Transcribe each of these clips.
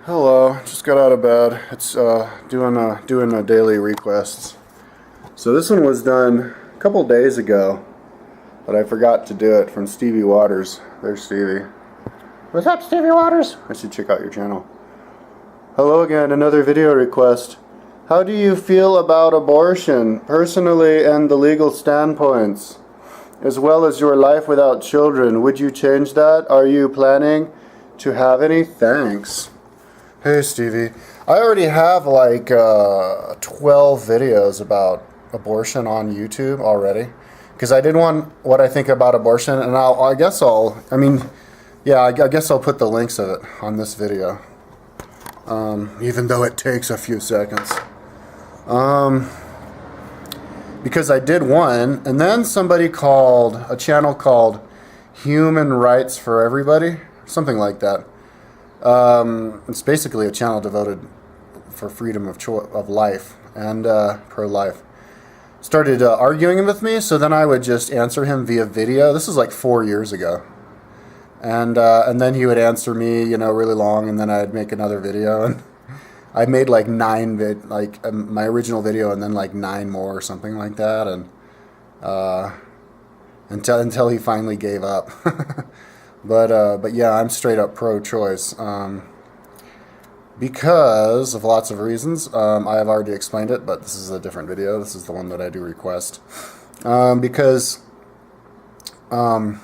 Hello, just got out of bed. It's doing a daily requests. So this one was done a couple days ago, but I forgot to do it from Stevie Waters. There's Stevie. What's up, Stevie Waters? I should check out your channel. Hello again, another video request. How do you feel about abortion, personally and the legal standpoints, as well as your life without children? Would you change that? Are you planning to have any? Thanks. Hey Stevie, I already have like 12 videos about abortion on YouTube already, because I did one what I think about abortion, and I guess I'll put the links of it on this video, even though it takes a few seconds, because I did one, and then somebody called a channel called Human Rights for Everybody, something like that. It's basically a channel devoted for freedom of life and pro-life. Started arguing with me, so then I would just answer him via video. This is like 4 years ago, and then he would answer me, really long, and then I'd make another video, and I made like my original video, and then like 9 more or something like that, and until he finally gave up. But yeah, I'm straight up pro-choice, because of lots of reasons. I have already explained it, but this is a different video. This is the one that I do request, because now,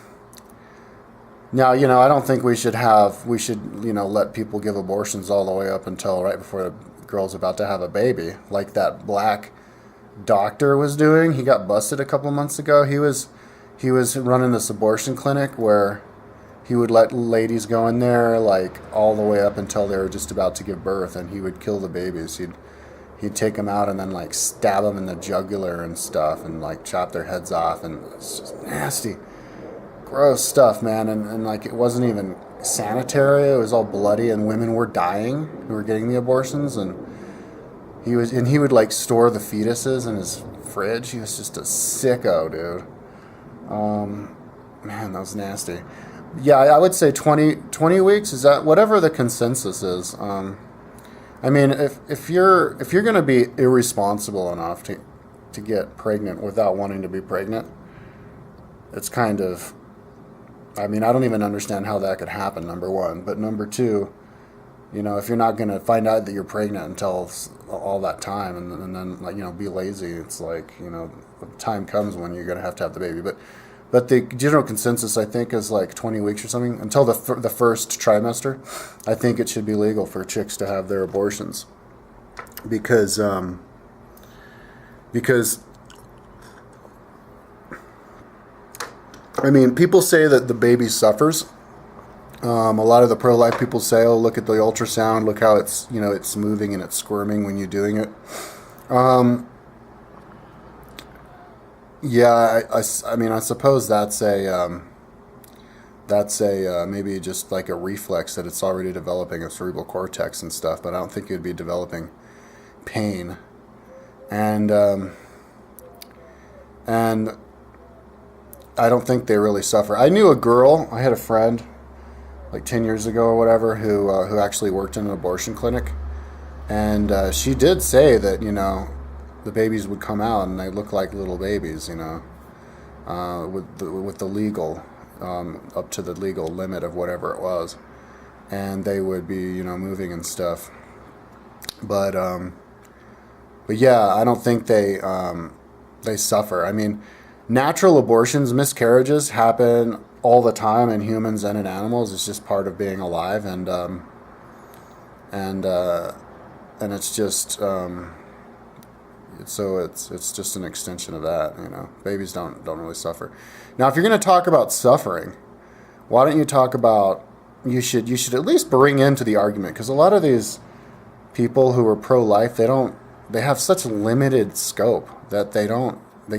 I don't think we should let people give abortions all the way up until right before the girl's about to have a baby, like that black doctor was doing. He got busted a couple months ago. He was running this abortion clinic where he would let ladies go in there like all the way up until they were just about to give birth, and he would kill the babies. He'd take them out and then like stab them in the jugular and stuff, and like chop their heads off, and it's just nasty, gross stuff, man. And like it wasn't even sanitary. It was all bloody, and women were dying who were getting the abortions, and he would like store the fetuses in his fridge. He was just a sicko, dude. Man, that was nasty. Yeah, I would say 20 weeks, is that whatever the consensus is. I mean, if you're going to be irresponsible enough to get pregnant without wanting to be pregnant, it's kind of, I mean, I don't even understand how that could happen, number one. But number two, if you're not going to find out that you're pregnant until all that time, and then like, be lazy, it's like, the time comes when you're going to have the baby. But the general consensus, I think, is like 20 weeks or something. Until the first trimester, I think it should be legal for chicks to have their abortions. Because I mean, people say that the baby suffers. A lot of the pro-life people say, oh, look at the ultrasound, look how it's, it's moving and it's squirming when you're doing it. Yeah, I mean, I suppose that's a maybe just like a reflex that it's already developing a cerebral cortex and stuff, but I don't think you'd be developing pain. And I don't think they really suffer. I knew a girl, I had a friend like 10 years ago or whatever who actually worked in an abortion clinic, and she did say that, the babies would come out and they look like little babies, with the legal, up to the legal limit of whatever it was, and they would be, moving and stuff. But yeah, I don't think they suffer. I mean, natural abortions, miscarriages happen all the time in humans and in animals. It's just part of being alive, and it's just. So it's just an extension of that, Babies don't really suffer. Now, if you're going to talk about suffering, why don't you talk about, you should at least bring into the argument, because a lot of these people who are pro-life, they have such limited scope that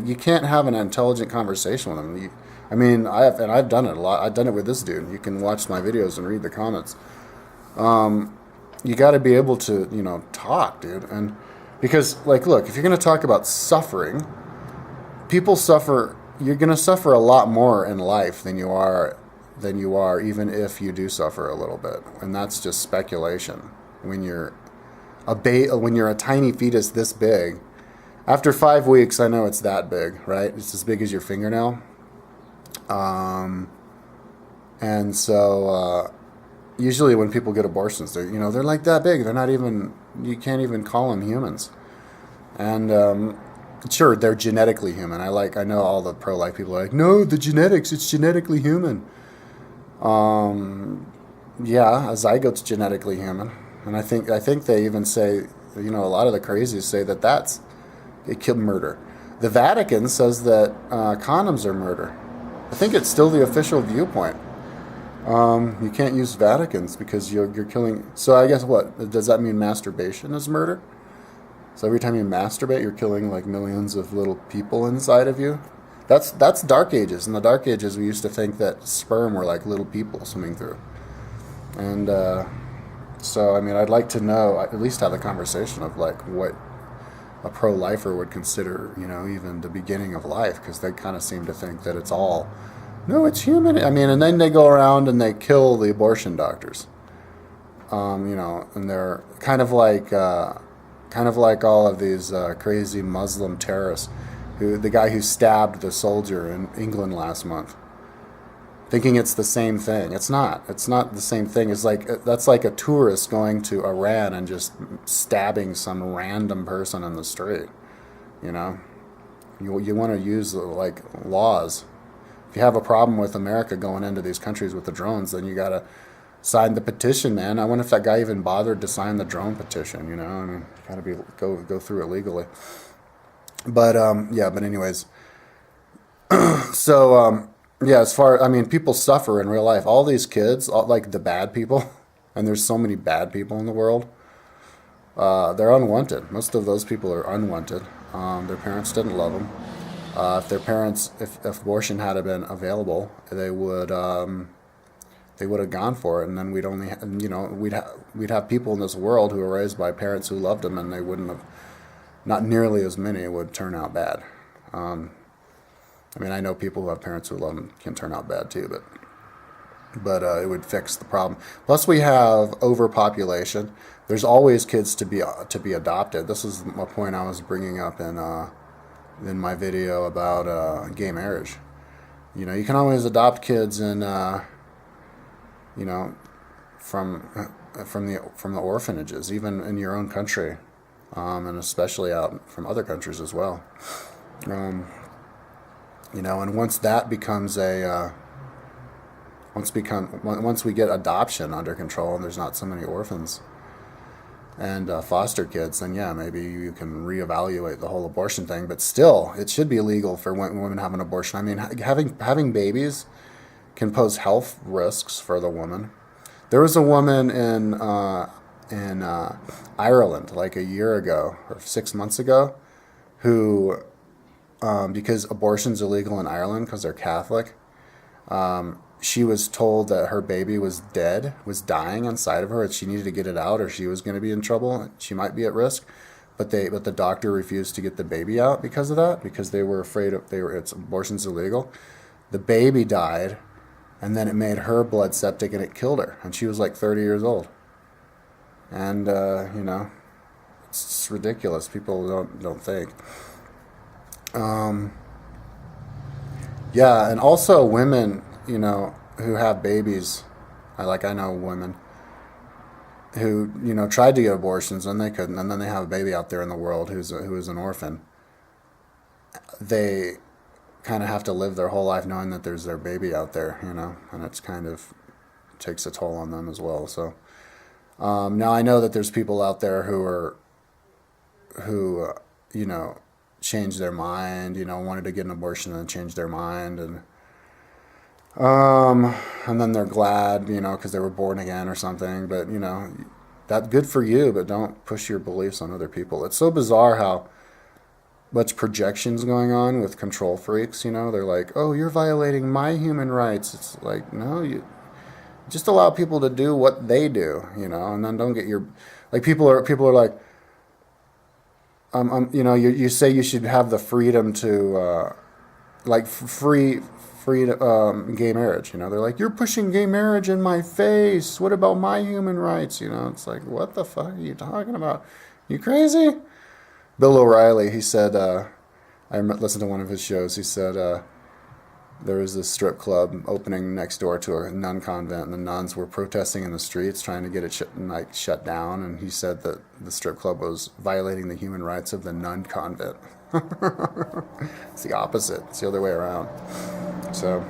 you can't have an intelligent conversation with them. I mean, I've done it a lot. I've done it with this dude. You can watch my videos and read the comments. You got to be able to, talk, dude, and. Because, like, look, if you're going to talk about suffering, people suffer. You're going to suffer a lot more in life than you are even if you do suffer a little bit. And that's just speculation. when you're when you're a tiny fetus this big. After 5 weeks, I know it's that big, right? It's as big as your fingernail. And so usually when people get abortions, they're like that big. They're not even, you can't even call them humans. And sure, they're genetically human. I know all the pro-life people are like, no, the genetics, it's genetically human. Yeah, a zygote's genetically human. And I think they even say, a lot of the crazies say that that's murder. The Vatican says that condoms are murder. I think it's still the official viewpoint. You can't use Vaticans because you're killing. So I guess what does that mean? Masturbation is murder. So every time you masturbate, you're killing like millions of little people inside of you. That's Dark Ages. In the Dark Ages, we used to think that sperm were like little people swimming through. And so I mean, I'd like to know, at least have a conversation of like what a pro-lifer would consider, even the beginning of life, because they kind of seem to think that it's all, no, it's human. I mean, and then they go around and they kill the abortion doctors, and they're kind of like all of these crazy Muslim terrorists, the guy who stabbed the soldier in England last month, thinking it's the same thing. It's not. It's not the same thing. That's like a tourist going to Iran and just stabbing some random person in the street. You want to use like laws. If you have a problem with America going into these countries with the drones, then you gotta sign the petition, man. I wonder if that guy even bothered to sign the drone petition. I mean, gotta go through it legally. But yeah. But anyways, so. Yeah, people suffer in real life. All these kids, like the bad people, and there's so many bad people in the world, they're unwanted. Most of those people are unwanted. Their parents didn't love them. If abortion had been available, they would have gone for it, and then we'd have people in this world who were raised by parents who loved them, and they wouldn't have, not nearly as many would turn out bad. I mean, I know people who have parents who love them can turn out bad too, but it would fix the problem. Plus, we have overpopulation. There's always kids to be adopted. This is a point I was bringing up in my video about gay marriage. You can always adopt kids from the orphanages, even in your own country, and especially out from other countries as well. And once that becomes once we get adoption under control and there's not so many orphans and foster kids, then yeah, maybe you can reevaluate the whole abortion thing. But still, it should be illegal for women have an abortion. I mean, having babies can pose health risks for the woman. There was a woman in Ireland like a year ago or 6 months ago who. Because abortion's illegal in Ireland because they're Catholic, she was told that her baby was dying inside of her, and she needed to get it out or she was going to be in trouble. She might be at risk, but the doctor refused to get the baby out because of that, because they were afraid abortion's illegal. The baby died, and then it made her blood septic and it killed her, and she was like 30 years old. And it's ridiculous. People don't think. Yeah, and also women, who have babies. I know women who, tried to get abortions and they couldn't, and then they have a baby out there in the world who is an orphan. They kind of have to live their whole life knowing that there's their baby out there, and it's kind of takes a toll on them as well. So now I know that there's people out there who changed their mind, wanted to get an abortion and changed their mind, and then they're glad, because they were born again or something. But that's good for you, but don't push your beliefs on other people. It's so bizarre how much projection's going on with control freaks. They're like, oh, you're violating my human rights. It's like, no, you just allow people to do what they do, and then don't get your, like, people are like, you say you should have the freedom to, free free gay marriage. You know, they're like, you're pushing gay marriage in my face. What about my human rights? You know, it's like, what the fuck are you talking about? You crazy? Bill O'Reilly, he said, I listened to one of his shows. He said there was this strip club opening next door to a nun convent, and the nuns were protesting in the streets trying to get it shut down. And he said that the strip club was violating the human rights of the nun convent. It's the opposite. It's the other way around. So,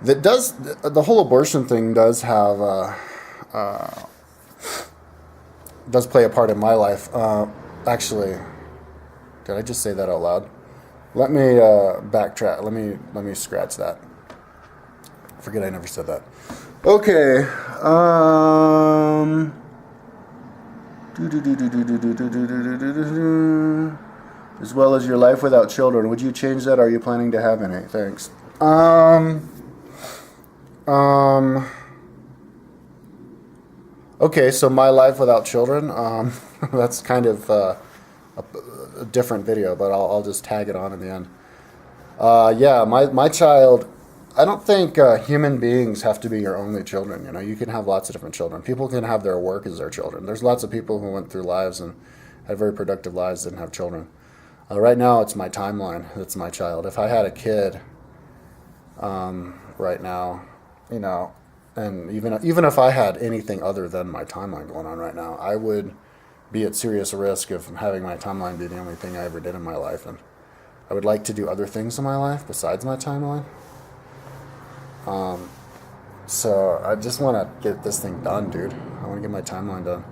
that does, the whole abortion thing does have does play a part in my life. Actually, did I just say that out loud? Let me backtrack. Let me scratch that. Forget I never said that. Okay. As well as your life without children. Would you change that? Or are you planning to have any? Thanks. Okay, so my life without children. That's kind of a different video, but I'll just tag it on in the end. Yeah, my child. I don't think human beings have to be your only children. You know, you can have lots of different children. People can have their work as their children. There's lots of people who went through lives and had very productive lives, didn't have children. Right now, it's my timeline. It's my child. If I had a kid, right now, you know, and even if I had anything other than my timeline going on right now, I would be at serious risk of having my timeline be the only thing I ever did in my life. And I would like to do other things in my life besides my timeline. So I just want to get this thing done, dude. I want to get my timeline done.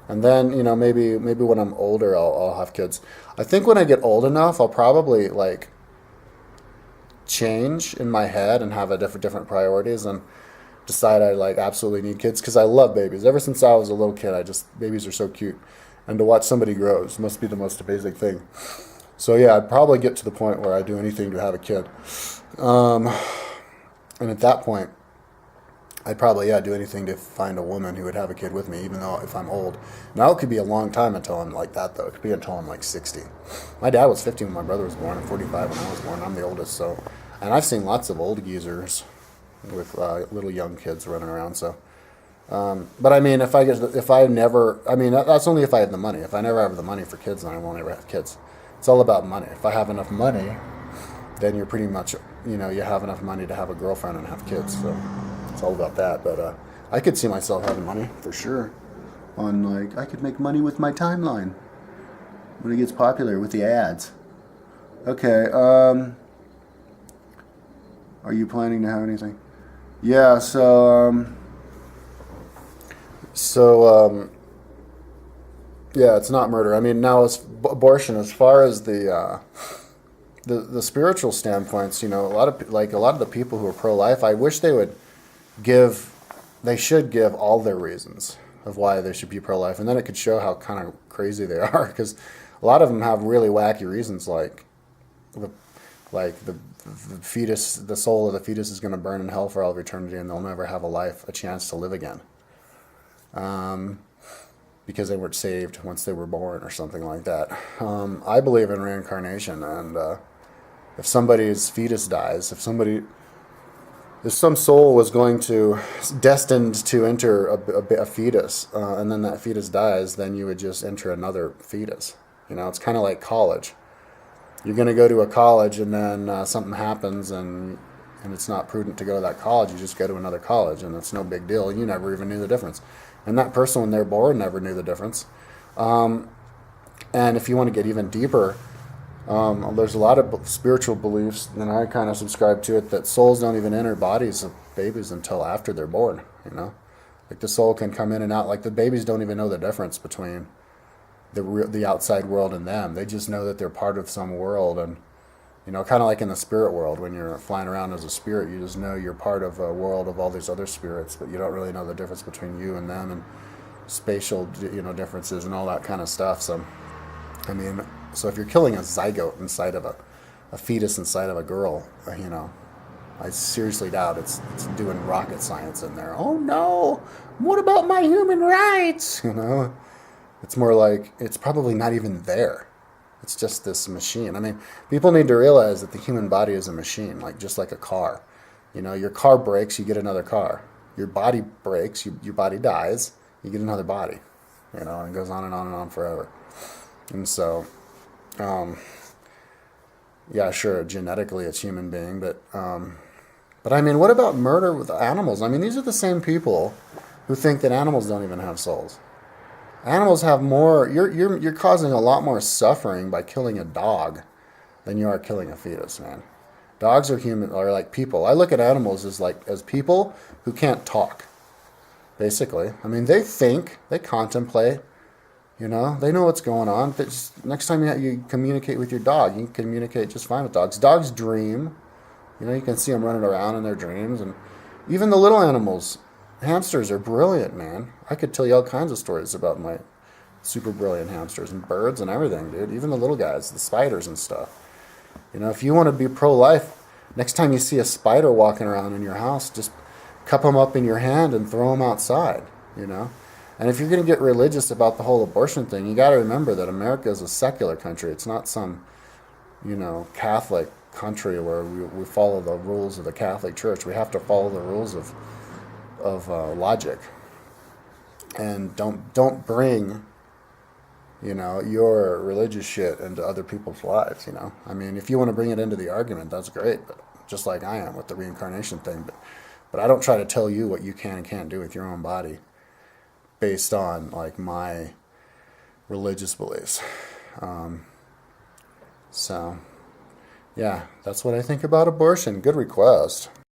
And then, you know, maybe when I'm older, I'll have kids. I think when I get old enough, I'll probably like change in my head and have a different priorities and decide I like absolutely need kids, because I love babies. Ever since I was a little kid, babies are so cute, and to watch somebody grow must be the most amazing thing. So yeah, I'd probably get to the point where I'd do anything to have a kid. And at that point, I'd probably do anything to find a woman who would have a kid with me, even though if I'm old. Now it could be a long time until I'm like that, though. It could be until I'm like 60. My dad was 50 when my brother was born, and 45 when I was born. I'm the oldest, so. And I've seen lots of old geezers with little young kids running around, so. But I mean, that's only if I have the money. If I never have the money for kids, then I won't ever have kids. It's all about money. If I have enough money, then you're pretty much, you know, you have enough money to have a girlfriend and have kids. So it's all about that. But I could see myself having money for sure. I could make money with my timeline when it gets popular with the ads. Okay. Are you planning to have anything? Yeah. Yeah, it's not murder. I mean, now it's abortion. As far as the spiritual standpoints, you know, a lot of the people who are pro-life, I wish they should give all their reasons of why they should be pro-life, and then it could show how kind of crazy they are, because a lot of them have really wacky reasons, like the fetus, the soul of the fetus is going to burn in hell for all of eternity, and they'll never have a chance to live again. Because they weren't saved once they were born or something like that. I believe in reincarnation, and if somebody's fetus dies, if some soul was destined to enter a fetus, and then that fetus dies, then you would just enter another fetus. You know, it's kind of like college. You're going to go to a college, and then something happens, and it's not prudent to go to that college. You just go to another college, and it's no big deal. You never even knew the difference. And that person, when they're born, never knew the difference. And if you want to get even deeper, there's a lot of spiritual beliefs, and I kind of subscribe to it, that souls don't even enter bodies of babies until after they're born, you know? Like the soul can come in and out. Like the babies don't even know the difference between the outside world and them. They just know that they're part of some world, and you know, kind of like in the spirit world, when you're flying around as a spirit, you just know you're part of a world of all these other spirits, but you don't really know the difference between you and them, and spatial, you know, differences and all that kind of stuff. So, I mean, so if you're killing a zygote inside of a fetus inside of a girl, you know, I seriously doubt it's doing rocket science in there. Oh no, what about my human rights? You know, it's more like it's probably not even there. It's just this machine. I mean, people need to realize that the human body is a machine, like just like a car. You know, your car breaks, you get another car. Your body breaks, your body dies, you get another body. You know, and it goes on and on and on forever. And so, yeah, sure, genetically it's human being, but I mean, what about murder with animals? I mean, these are the same people who think that animals don't even have souls. Animals have more. You're causing a lot more suffering by killing a dog than you are killing a fetus, man. Dogs are like people. I look at animals as people who can't talk. Basically, I mean, they think, they contemplate. You know, they know what's going on. Next time you communicate with your dog, you can communicate just fine with dogs. Dogs dream. You know, you can see them running around in their dreams, and even the little animals. Hamsters are brilliant, man. I could tell you all kinds of stories about my super brilliant hamsters and birds and everything, dude. Even the little guys, the spiders and stuff. You know, if you want to be pro-life, next time you see a spider walking around in your house, just cup them up in your hand and throw them outside, you know. And if you're going to get religious about the whole abortion thing, you got to remember that America is a secular country. It's not some, you know, Catholic country where we follow the rules of the Catholic Church. We have to follow the rules of logic, and don't bring, you know, your religious shit into other people's lives. You know, I mean, if you want to bring it into the argument, that's great, but just like I am with the reincarnation thing, but I don't try to tell you what you can and can't do with your own body based on like my religious beliefs. So yeah, that's what I think about abortion. Good request.